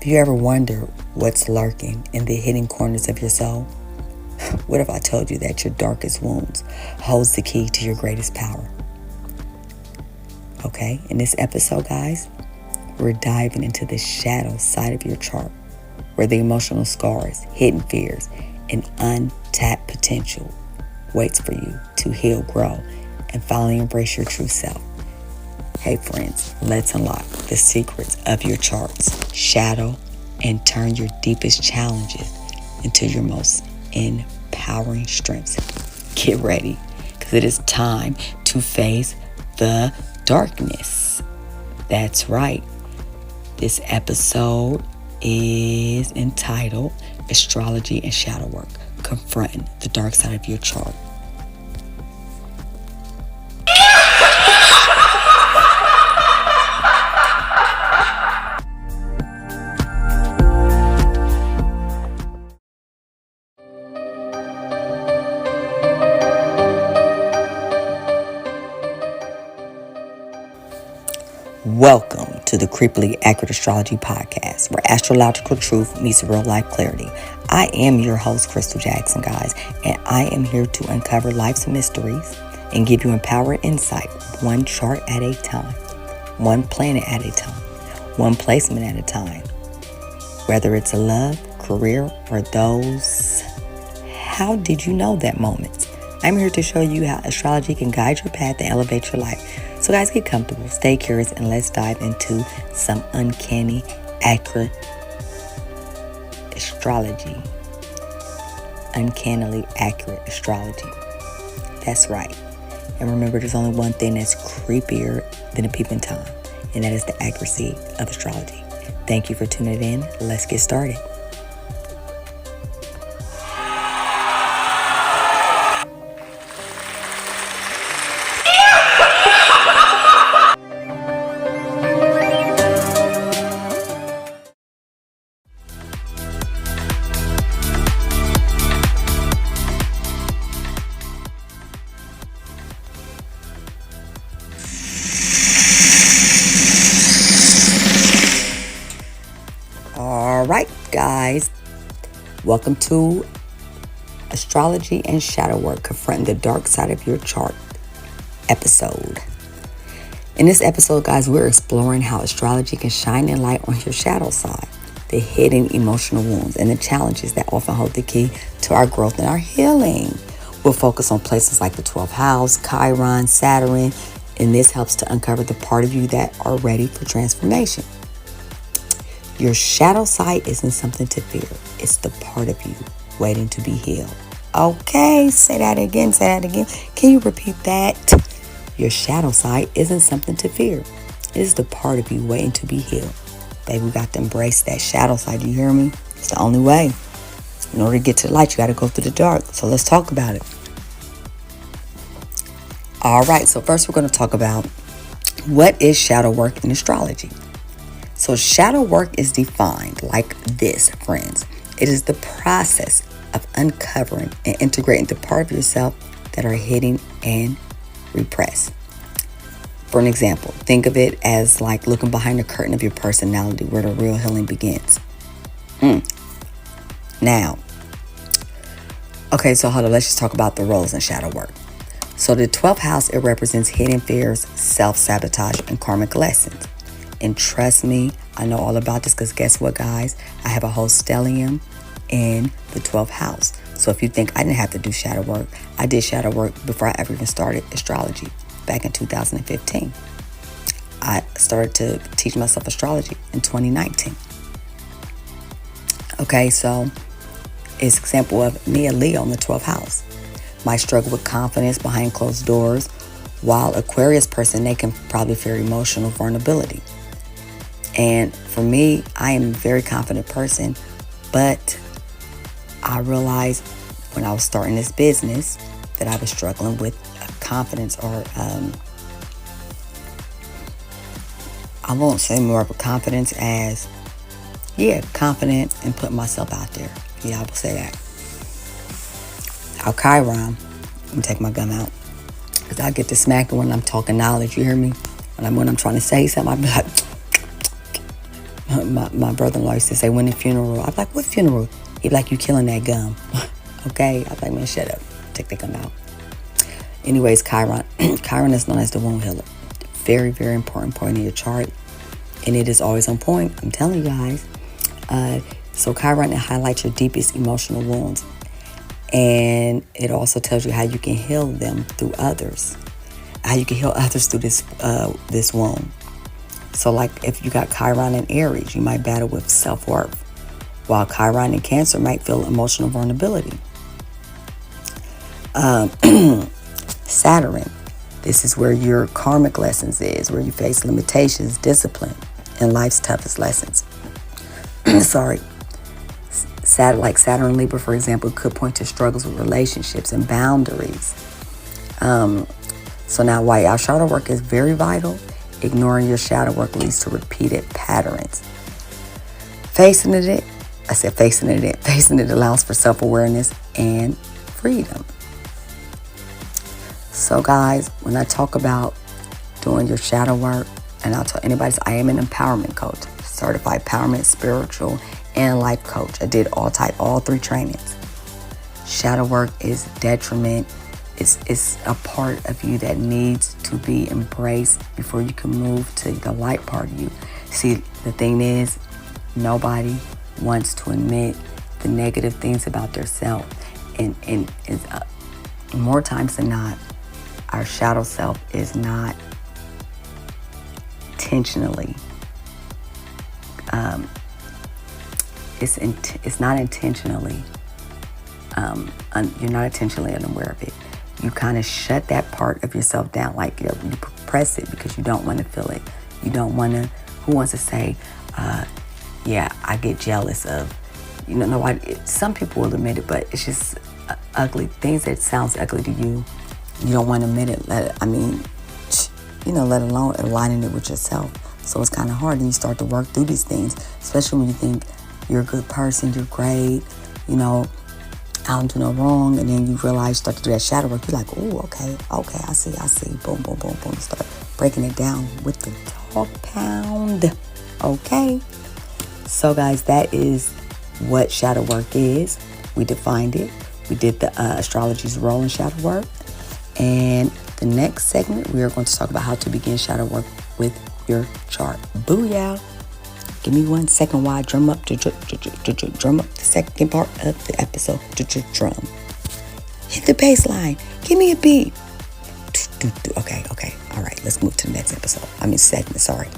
Have you ever wondered what's lurking in the hidden corners of your soul? What if I told you that your darkest wounds holds the key to your greatest power? Okay, in this episode, guys, we're diving into the shadow side of your chart, where the emotional scars, hidden fears, and untapped potential waits for you to heal, grow, and finally embrace your true self. Hey friends, let's unlock the secrets of your chart's shadow and turn your deepest challenges into your most empowering strengths. Get ready, because it is time to face the darkness. That's right. This episode is entitled Astrology and Shadow Work, Confronting the Dark Side of Your Chart. Welcome to the Creepily Accurate Astrology Podcast, where astrological truth meets real life clarity. I am your host, Crystal Jackson, guys, and I am here to uncover life's mysteries and give you empowered insight, one chart at a time, one planet at a time, one placement at a time. Whether it's a love, career, or those how did you know that moments. I'm here to show you how astrology can guide your path and elevate your life. So guys, get comfortable, stay curious, and let's dive into some uncanny, accurate astrology. Uncannily accurate astrology. That's right. And remember, there's only one thing that's creepier than a peeping Tom, and that is the accuracy of astrology. Thank you for tuning in. Let's get started. All right, guys, welcome to Astrology and Shadow Work, Confronting the Dark Side of Your Chart episode. In this episode, guys, we're exploring how astrology can shine a light on your shadow side, the hidden emotional wounds, and the challenges that often hold the key to our growth and our healing. We'll focus on places like the 12th house, Chiron, Saturn, and this helps to uncover the part of you that are ready for transformation. Your shadow side isn't something to fear. It's the part of you waiting to be healed. Okay, say that again. Can you repeat that? Your shadow side isn't something to fear. It is the part of you waiting to be healed. Baby, we got to embrace that shadow side. You hear me? It's the only way. In order to get to the light, you got to go through the dark. So let's talk about it. All right, so first we're going to talk about what is shadow work in astrology. So shadow work is defined like this, friends. It is the process of uncovering and integrating the part of yourself that are hidden and repressed. For an example, think of it as like looking behind the curtain of your personality where the real healing begins. Now, okay, so hold on, let's just talk about the roles in shadow work. So the 12th house, it represents hidden fears, self-sabotage, and karmic lessons. And trust me, I know all about this because guess what, guys? I have a whole stellium in the 12th house. So if you think I didn't have to do shadow work, I did shadow work before I ever even started astrology back in 2015. I started to teach myself astrology in 2019. Okay, so it's an example of me, a Leo in the 12th house. My struggle with confidence behind closed doors, while Aquarius person, they can probably fear emotional vulnerability. And for me, I am a very confident person, but I realized when I was starting this business that I was struggling with confidence, or I won't say more of a confidence as, confident and putting myself out there. Yeah, I will say that. Our Chiron, let me take my gum out, because I get to smacking when I'm talking knowledge, you hear me? When I'm trying to say something, I be like, My brother-in-law used to say, when the funeral? I'm like, what funeral? He'd be like, you killing that gum. Okay? I'm like, man, shut up. Take that gum out. Anyways, Chiron. Chiron is known as the wound healer. Very, very important point in your chart. And it is always on point. I'm telling you guys. So Chiron, it highlights your deepest emotional wounds. And it also tells you how you can heal them through others. How you can heal others through this wound. So like if you got Chiron in Aries, you might battle with self-worth. While Chiron in Cancer might feel emotional vulnerability. Saturn, this is where your karmic lessons is, where you face limitations, discipline, and life's toughest lessons. Sorry. Like Saturn Libra, for example, could point to struggles with relationships and boundaries. So now while our shadow work is very vital, ignoring your shadow work leads to repeated patterns. Facing it allows for self-awareness and freedom. So guys, when I talk about doing your shadow work, and I'll tell anybody, I am an empowerment coach, certified empowerment, spiritual, and life coach. I did all three trainings. Shadow work is detriment. It's a part of you that needs to be embraced before you can move to the light part of you. See, the thing is, nobody wants to admit the negative things about themselves. And more times than not, our shadow self is not intentionally it's not intentionally you're not intentionally unaware of it. You kind of shut that part of yourself down, like you suppress it because you don't want to feel it. You don't want to. Who wants to say, yeah, I get jealous of, nobody. Some people will admit it, but it's just ugly things that sounds ugly to you. You don't want to admit it. Let alone aligning it with yourself. So it's kind of hard, and you start to work through these things, especially when you think you're a good person, you're great, I don't do no wrong, and then you realize, start to do that shadow work. You're like, oh, okay, I see. Boom, boom, boom, boom. Start breaking it down with the dog pound. Okay. So guys, that is what shadow work is. We defined it. We did the astrology's role in shadow work. And the next segment, we are going to talk about how to begin shadow work with your chart. Booyah. Give me 1 second while I drum up the second part of the episode. Drum. Hit the bass line. Give me a beat. Okay. All right, let's move to the next episode. Segment, sorry.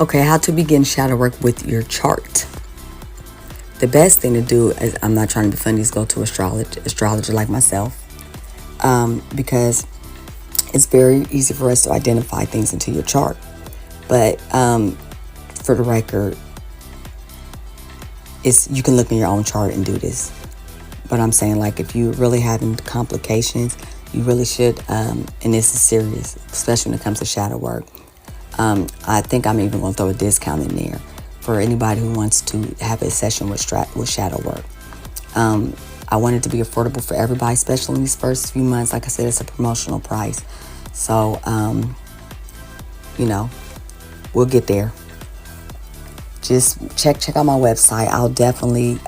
Okay, how to begin shadow work with your chart. The best thing to do is, I'm not trying to be funny, is go to astrologer like myself. Because it's very easy for us to identify things into your chart. But for the record, you can look in your own chart and do this. But I'm saying, like, if you're really having complications, you really should, and this is serious, especially when it comes to shadow work. I think I'm even going to throw a discount in there for anybody who wants to have a session with shadow work. I want it to be affordable for everybody, especially in these first few months. Like I said, it's a promotional price. So, we'll get there. Just check out my website. I'll definitely,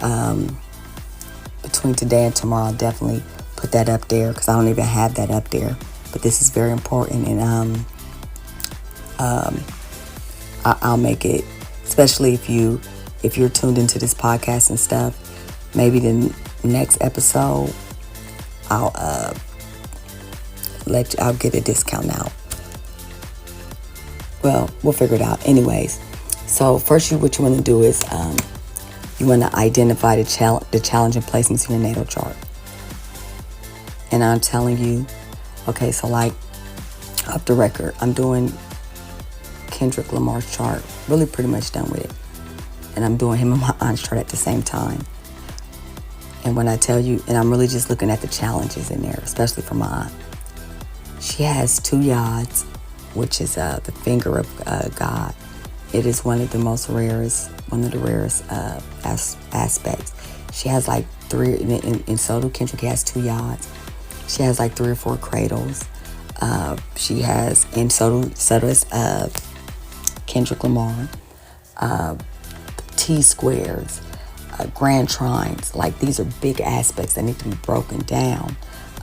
between today and tomorrow, I'll definitely put that up there because I don't even have that up there. But this is very important, and I'll make it, especially if you're tuned into this podcast and stuff. Maybe the next episode, I'll get a discount now. Well, we'll figure it out. Anyways, so first, what you want to do is you want to identify the challenging placements in your natal chart. And I'm telling you, okay, so like off the record, I'm doing Kendrick Lamar's chart, really pretty much done with it. And I'm doing him and my aunt's chart at the same time. And when I tell you, and I'm really just looking at the challenges in there, especially for my aunt. She has 2 yods, which is the finger of God. It is one of the rarest aspects. She has like 3, and so do Kendrick. Has 2 yods. She has like 3 or 4 cradles. She has, and so does Kendrick Lamar. T-squares, grand trines. Like, these are big aspects that need to be broken down.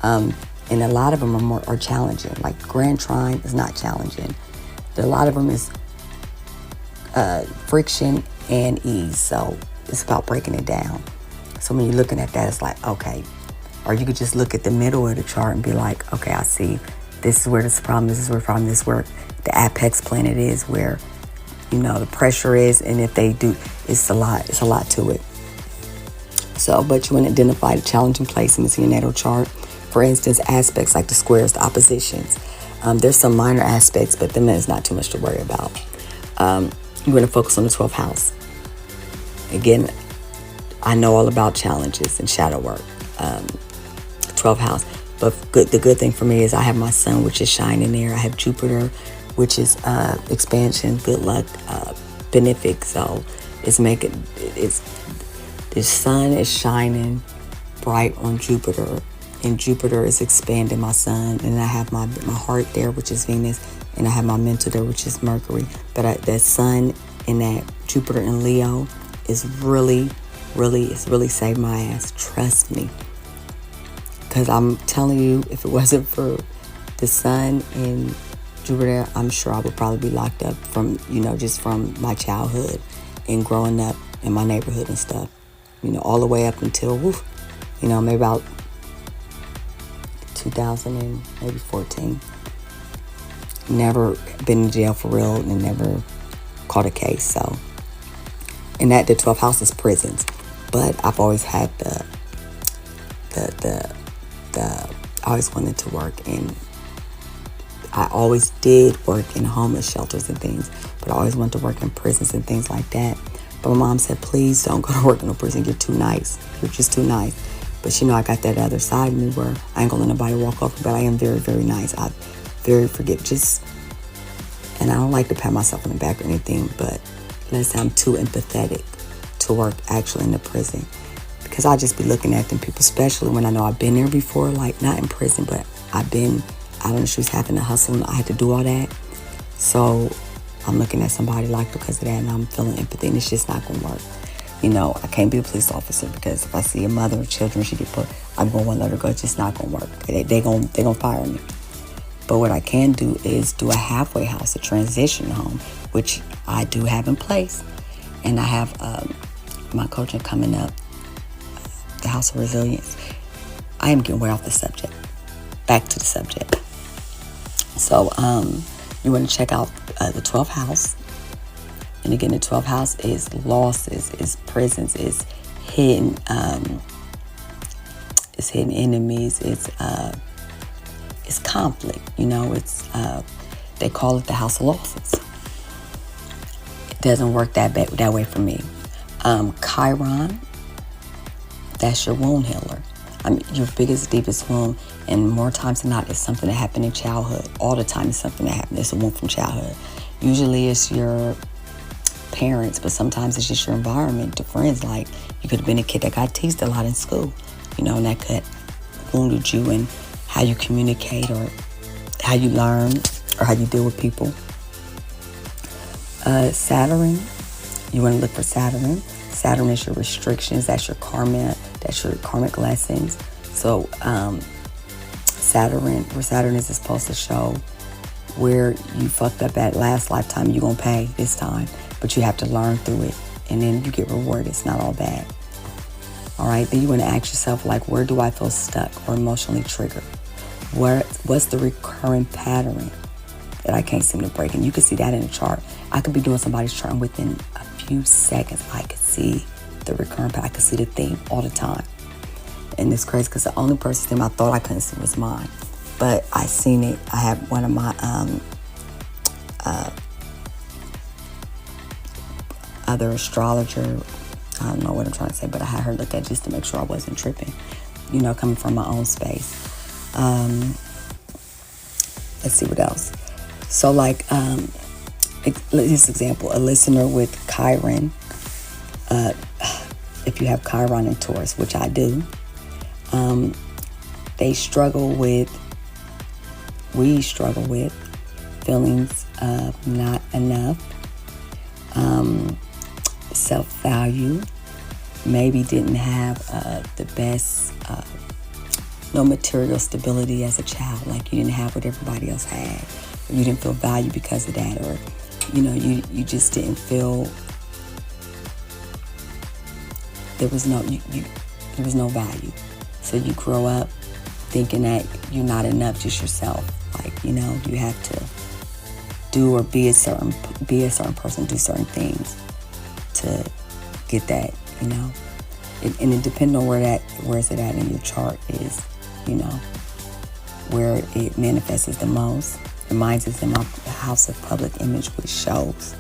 And a lot of them are challenging. Like, grand trine is not challenging. A lot of them is friction and ease. So it's about breaking it down. So when you're looking at that, it's like, okay. Or you could just look at the middle of the chart and be like, okay, I see this is where this problem, this is where the problem, this is where the apex planet is, where, the pressure is. And if they do, it's a lot to it. So, but you want to identify the challenging placements in your natal chart. For instance, aspects like the squares, the oppositions. There's some minor aspects, but them is not too much to worry about. You want to focus on the 12th house. Again, I know all about challenges and shadow work. 12th house. But the good thing for me is I have my sun, which is shining there. I have Jupiter, which is expansion, good luck, benefic. So the sun is shining bright on Jupiter, and Jupiter is expanding my sun. And I have my heart there, which is Venus, and I have my mental there, which is Mercury. But that sun and that Jupiter in Leo is really saved my ass. Trust me. Because I'm telling you, if it wasn't for the sun and Jupiter, I'm sure I would probably be locked up from, just from my childhood and growing up in my neighborhood and stuff. All the way up until, maybe about 2014. Never been in jail for real and never caught a case. So, and that the 12th house is prisons. But I've always had I always wanted to work, and I always did work in homeless shelters and things, but I always wanted to work in prisons and things like that. But my mom said, please don't go to work in a prison. You're too nice. You're just too nice. But I got that other side of me where I ain't gonna let nobody walk over, but I am very, very nice. I very forgive, and I don't like to pat myself on the back or anything, but let's say I'm too empathetic to work actually in the prison. Because I just be looking at them people, especially when I know I've been there before, like not in prison, but I've been out on the streets having to hustle and I had to do all that. So I'm looking at somebody like because of that, and I'm feeling empathy, and it's just not going to work. I can't be a police officer because if I see a mother or children, she get put, I'm going to want to let her go. It's just not going to work. They gonna fire me. But what I can do is do a halfway house, a transition home, which I do have in place. And I have my coaching coming up, the House of Resilience. I am getting way off the subject. Back to the subject. So you want to check out the 12th house. And again, the 12th house is losses, is prisons, is hidden enemies, it's conflict. It's they call it the house of losses. It doesn't work that way for me. Chiron, that's your wound healer. Your biggest, deepest wound, and more times than not, it's something that happened in childhood. All the time, it's something that happened. It's a wound from childhood. Usually, it's your parents, but sometimes it's just your environment, the friends. Like, you could have been a kid that got teased a lot in school, and that could wounded you in how you communicate or how you learn or how you deal with people. Saturn, you want to look for Saturn. Saturn is your restrictions. That's your karma. That's your karmic lessons. So Saturn is supposed to show where you fucked up at last lifetime. You're going to pay this time. But you have to learn through it. And then you get rewarded. It's not all bad. All right. Then you want to ask yourself, like, where do I feel stuck or emotionally triggered? What's the recurring pattern that I can't seem to break? And you can see that in the chart. I could be doing somebody's chart, and within a few seconds, I could see the recurring pattern. I could see the theme all the time. And it's crazy because the only person's theme I thought I couldn't see was mine. But I seen it. I had one of my other astrologer, I don't know what I'm trying to say, but I had her look at just to make sure I wasn't tripping, coming from my own space. Let's see what else. So like, this example, a listener with Chiron, if you have Chiron in Taurus, which I do, we struggle with feelings of not enough, self-value. Maybe didn't have the best, no material stability as a child. Like you didn't have what everybody else had. Or you didn't feel valued because of that. Or, you just didn't feel, there was no value. So you grow up thinking that you're not enough, just yourself. Like, you have to do or be a certain person, do certain things to get that, and it depends on where is it at in your chart is, where it manifests the most. Mine is in my house of public image, which shows.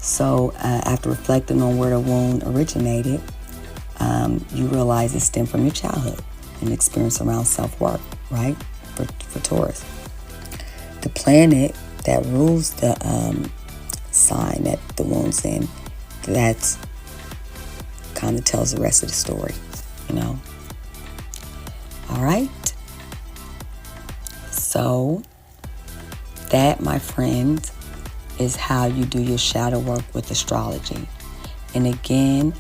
So after reflecting on where the wound originated, you realize it stemmed from your childhood and experience around self-worth, right? For Taurus. The planet that rules the sign that the wound's in, that kind of tells the rest of the story, All right. So that, my friends, is how you do your shadow work with astrology. And again,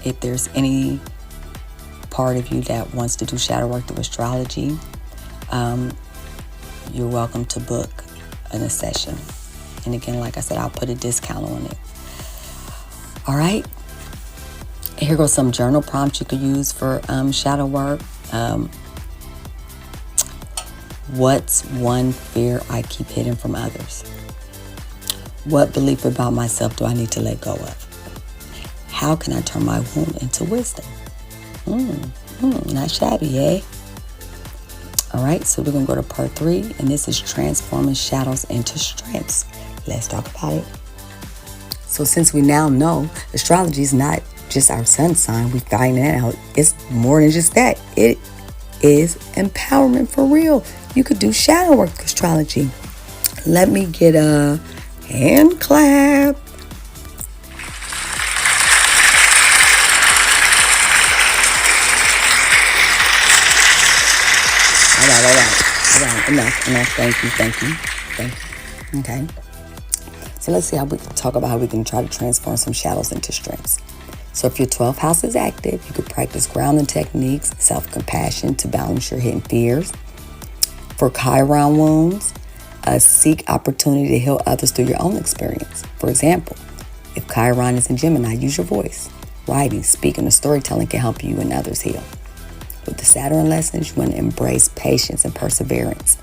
if there's any part of you that wants to do shadow work through astrology, you're welcome to book a session. And again, like I said, I'll put a discount on it. All right. Here goes some journal prompts you could use for shadow work. What's one fear I keep hidden from others? What belief about myself do I need to let go of? How can I turn my wound into wisdom? Not shabby, eh? All right, so we're going to go to part 3, and this is transforming shadows into strengths. Let's talk about it. So since we now know astrology is not just our sun sign, we find that out. It's more than just that. It is empowerment for real. You could do shadow work with astrology. Let me get a hand clap. All right. Enough. Thank you. Okay. So let's see how we can talk about how we can try to transform some shadows into strengths. So if your 12th house is active, you could practice grounding techniques, self-compassion to balance your hidden fears. For Chiron wounds, seek opportunity to heal others through your own experience. For example, if Chiron is in Gemini, use your voice. Writing, speaking, or storytelling can help you and others heal. With the Saturn lessons, you want to embrace patience and perseverance.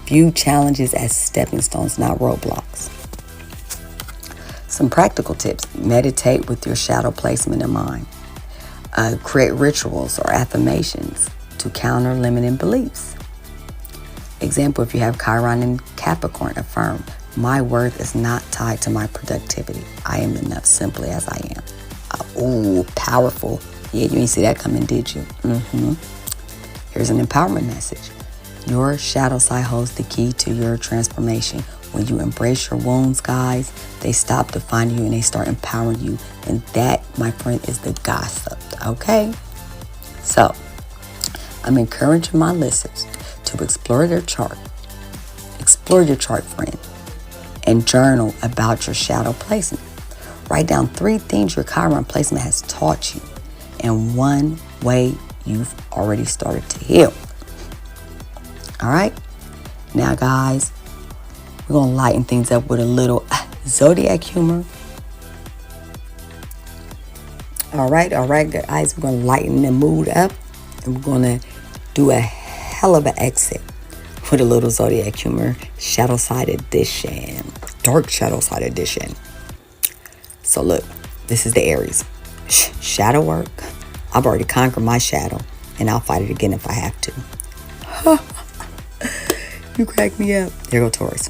View challenges as stepping stones, not roadblocks. Some practical tips. Meditate with your shadow placement in mind. Create rituals or affirmations to counter limiting beliefs. Example, if you have Chiron in Capricorn, affirm, my worth is not tied to my productivity. I am enough simply as I am. Ooh, powerful. Yeah, you ain't see that coming, did you? Here's an empowerment message. Your shadow side holds the key to your transformation. When you embrace your wounds, guys, they stop defining you and they start empowering you. And that, my friend, is the gossip, okay? So, I'm encouraging my listeners to explore their chart. Explore your chart, friend, and journal about your shadow placement. Write down 3 things your Chiron placement has taught you and 1 way you've already started to heal. All right? Now, guys, we're going to lighten things up with a little zodiac humor. All right, guys, we're going to lighten the mood up, and we're going to do a hell of an exit with a little zodiac humor, shadow side edition, dark shadow side edition. So look, this is the Aries. Shadow work. I've already conquered my shadow, and I'll fight it again if I have to. You crack me up. Here go Taurus.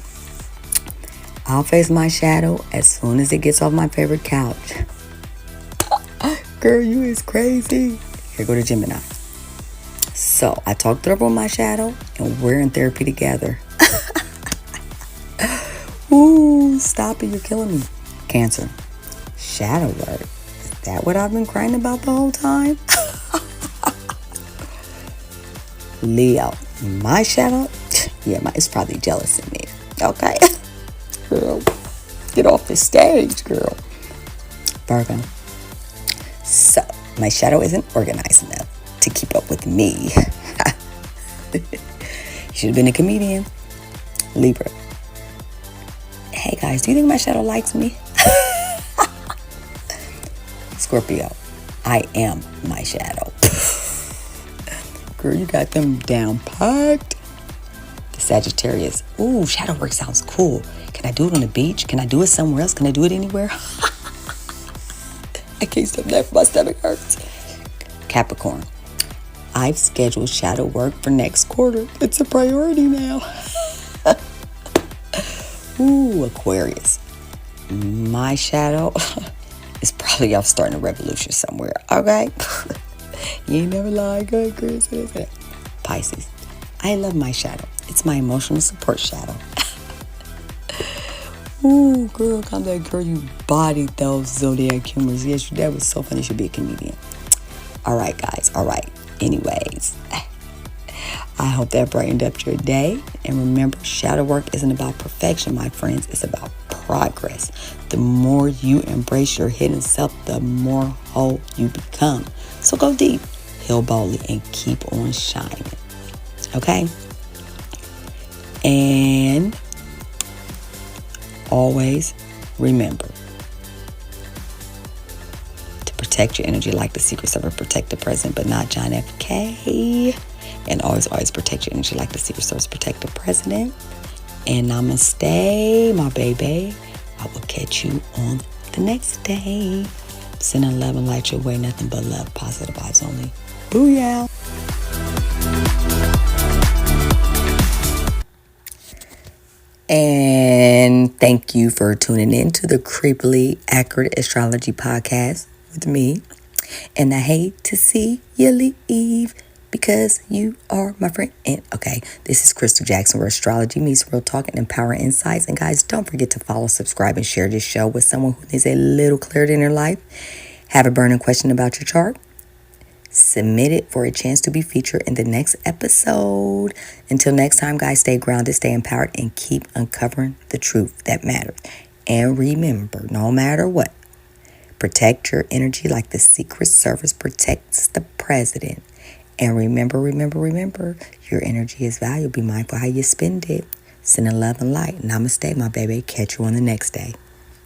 I'll face my shadow as soon as it gets off my favorite couch. Girl, you is crazy. Here go to Gemini. So I talked over my shadow, and we're in therapy together. Ooh, stop it. You're killing me. Cancer. Shadow work. Is that what I've been crying about the whole time? Leo. My shadow? Yeah, it's probably jealous of me. Okay? Girl, get off the stage, girl. Virgo. So, my shadow isn't organized enough to keep up with me. You should have been a comedian. Libra. Hey guys, do you think my shadow likes me? Scorpio. I am my shadow. Girl, you got them down packed. The Sagittarius. Ooh, shadow work sounds cool. Can I do it on the beach? Can I do it somewhere else? Can I do it anywhere? I can't stop laughing. My stomach hurts. Capricorn. I've scheduled shadow work for next quarter. It's a priority now. Ooh, Aquarius. My shadow is probably off starting a revolution somewhere. Okay? You ain't never lied. Good, Chris. Pisces. I love my shadow. It's my emotional support shadow. Ooh, girl, calm down, girl. You bodied those zodiac humors. Yes, that was so funny. You should be a comedian. All right, guys. All right. Anyways, I hope that brightened up your day. And remember, shadow work isn't about perfection, my friends. It's about progress. The more you embrace your hidden self, the more whole you become. So go deep, heal boldly, and keep on shining. Okay? And always remember to protect your energy like the Secret Service protect the president, but not John F. K. And always protect your energy like the Secret Service protect the president. And namaste, my baby. I will catch you on the next day. Sending love and light your way, nothing but love, positive vibes only. Booyah! And thank you for tuning in to the Creepily Accurate Astrology Podcast with me. And I hate to see you leave because you are my friend. And okay, this is Crystal Jackson, where astrology meets real talk and empowering insights. And guys, don't forget to follow, subscribe, and share this show with someone who needs a little clarity in their life. Have a burning question about your chart? Submit it for a chance to be featured in the next episode. Until next time, guys, stay grounded, stay empowered, and keep uncovering the truth that matters. And remember, no matter what, protect your energy like the Secret Service protects the president. And remember, your energy is valuable. Be mindful how you spend it. Sending love and light. Namaste, my baby. Catch you on the next day.